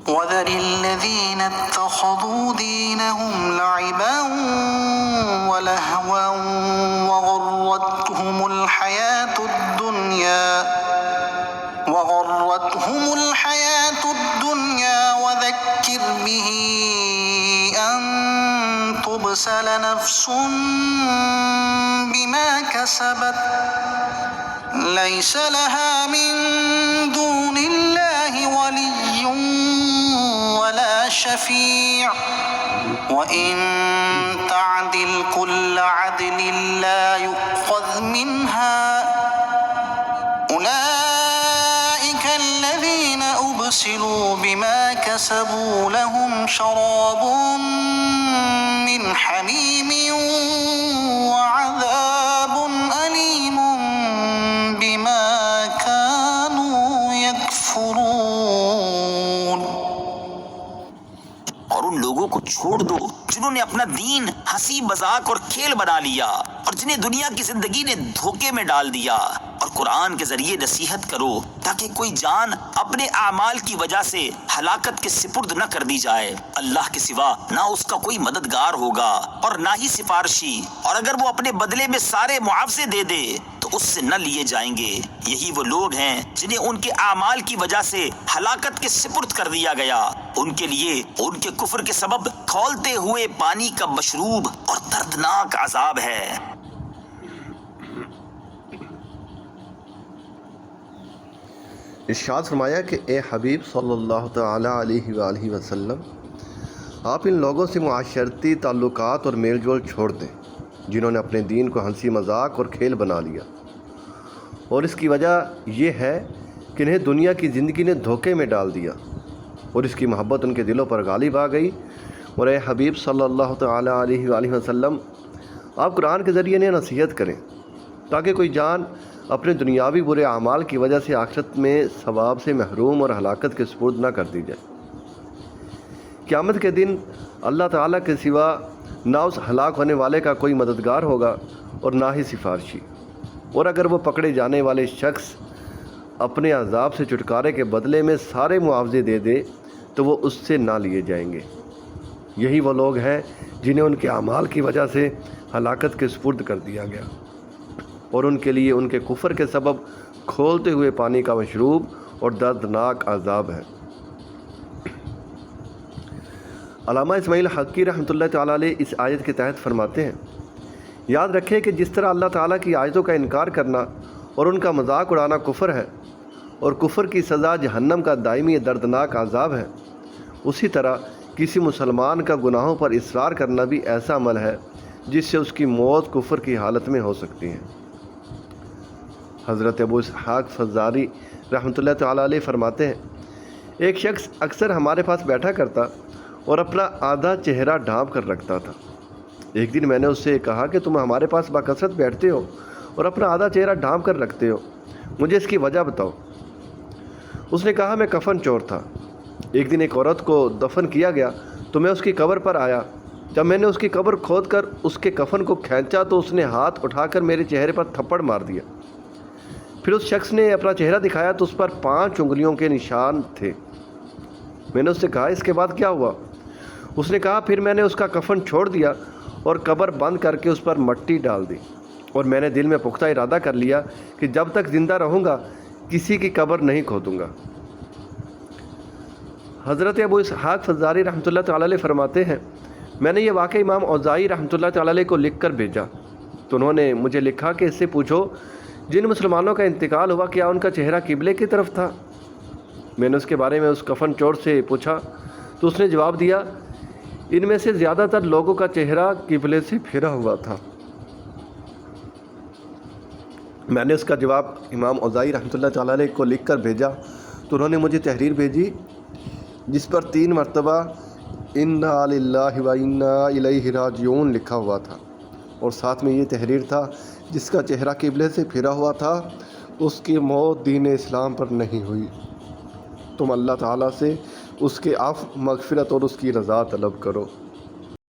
وذر الذين اتخذوا دينهم لعبا ولهوا وغرتهم الحياة الدنيا وذكر به أن تبسل نفس بما كسبت ليس لها من دون الله ولي ولا شفيع وإن تعدل كل عدل لا يؤخذ منها أولئك الذين أبسلوا بما كسبوا لهم شراب من حميم وعذاب أليم بما كانوا يكفرون۔ اور ان لوگوں کو چھوڑ دو جنہوں نے اپنا دین ہنسی مذاق اور کھیل بنا لیا اور جنہیں دنیا کی زندگی نے دھوکے میں ڈال دیا، اور قرآن کے ذریعے نصیحت کرو تاکہ کوئی جان اپنے اعمال کی وجہ سے ہلاکت کے سپرد نہ کر دی جائے۔ اللہ کے سوا نہ اس کا کوئی مددگار ہوگا اور نہ ہی سفارشی، اور اگر وہ اپنے بدلے میں سارے معاوضے دے دے تو اس سے نہ لیے جائیں گے۔ یہی وہ لوگ ہیں جنہیں ان کے اعمال کی وجہ سے ہلاکت کے سپرد کر دیا گیا، ان کے لیے ان کے کفر کے سبب کھولتے ہوئے پانی کا مشروب اور دردناک عذاب ہے۔ ارشاد فرمایا کہ اے حبیب صلی اللہ تعالیٰ علیہ وآلہ وسلم، آپ ان لوگوں سے معاشرتی تعلقات اور میل جول چھوڑ دیں جنہوں نے اپنے دین کو ہنسی مذاق اور کھیل بنا لیا، اور اس کی وجہ یہ ہے کہ انہیں دنیا کی زندگی نے دھوکے میں ڈال دیا اور اس کی محبت ان کے دلوں پر غالب آ گئی۔ اور اے حبیب صلی اللہ تعالیٰ علیہ وآلہ وسلم، آپ قرآن کے ذریعے انہیں نصیحت کریں تاکہ کوئی جان اپنے دنیاوی برے اعمال کی وجہ سے آخرت میں ثواب سے محروم اور ہلاکت کے سپرد نہ کر دی جائے۔ قیامت کے دن اللہ تعالیٰ کے سوا نہ اس ہلاک ہونے والے کا کوئی مددگار ہوگا اور نہ ہی سفارشی، اور اگر وہ پکڑے جانے والے شخص اپنے عذاب سے چھٹکارے کے بدلے میں سارے معاوضے دے دے تو وہ اس سے نہ لیے جائیں گے۔ یہی وہ لوگ ہیں جنہیں ان کے اعمال کی وجہ سے ہلاکت کے سپرد کر دیا گیا، اور ان کے لیے ان کے کفر کے سبب کھولتے ہوئے پانی کا مشروب اور دردناک عذاب ہے۔ علامہ اسماعیل حقی رحمۃ اللہ تعالیٰ علیہ اس آیت کے تحت فرماتے ہیں، یاد رکھیں کہ جس طرح اللہ تعالیٰ کی آیتوں کا انکار کرنا اور ان کا مذاق اڑانا کفر ہے، اور کفر کی سزا جہنم کا دائمی دردناک عذاب ہے، اسی طرح کسی مسلمان کا گناہوں پر اصرار کرنا بھی ایسا عمل ہے جس سے اس کی موت کفر کی حالت میں ہو سکتی ہے۔ حضرت ابو اسحاق فزاری رحمۃ اللہ تعالیٰ علیہ فرماتے ہیں، ایک شخص اکثر ہمارے پاس بیٹھا کرتا اور اپنا آدھا چہرہ ڈھانپ کر رکھتا تھا۔ ایک دن میں نے اس سے کہا کہ تم ہمارے پاس بکثرت بیٹھتے ہو اور اپنا آدھا چہرہ ڈھانپ کر رکھتے ہو، مجھے اس کی وجہ بتاؤ۔ اس نے کہا میں کفن چور تھا۔ ایک دن ایک عورت کو دفن کیا گیا تو میں اس کی قبر پر آیا۔ جب میں نے اس کی قبر کھود کر اس کے کفن کو کھینچا تو اس نے ہاتھ اٹھا کر میرے چہرے پر تھپڑ مار دیا۔ پھر اس شخص نے اپنا چہرہ دکھایا تو اس پر 5 انگلیوں کے نشان تھے۔ میں نے اس سے کہا اس کے بعد کیا ہوا؟ اس نے کہا پھر میں نے اس کا کفن چھوڑ دیا اور قبر بند کر کے اس پر مٹی ڈال دی، اور میں نے دل میں پختہ ارادہ کر لیا کہ جب تک زندہ رہوں گا کسی کی قبر نہیں کھودوں گا۔ حضرت ابو اسحاق فزاری رحمۃ اللہ تعالیٰ علیہ فرماتے ہیں، میں نے یہ واقعہ امام اوزاعی رحمۃ اللہ تعالیٰ علیہ کو لکھ کر بھیجا تو انہوں نے مجھے لکھا کہ اس سے پوچھو جن مسلمانوں کا انتقال ہوا کیا ان کا چہرہ قبلے کی طرف تھا؟ میں نے اس کے بارے میں اس کفن چور سے پوچھا تو اس نے جواب دیا ان میں سے زیادہ تر لوگوں کا چہرہ قبلے سے پھرا ہوا تھا۔ میں نے اس کا جواب امام اوزاعی رحمۃ اللہ تعالیٰ علیہ کو لکھ کر بھیجا تو انہوں نے مجھے تحریر بھیجی جس پر 3 مرتبہ انا للہ و انا الیہ راجعون لکھا ہوا تھا، اور ساتھ میں یہ تحریر تھا جس کا چہرہ قبلے سے پھرا ہوا تھا اس کی موت دین اسلام پر نہیں ہوئی، تم اللہ تعالیٰ سے اس کے عفو، مغفرت اور اس کی رضا طلب کرو۔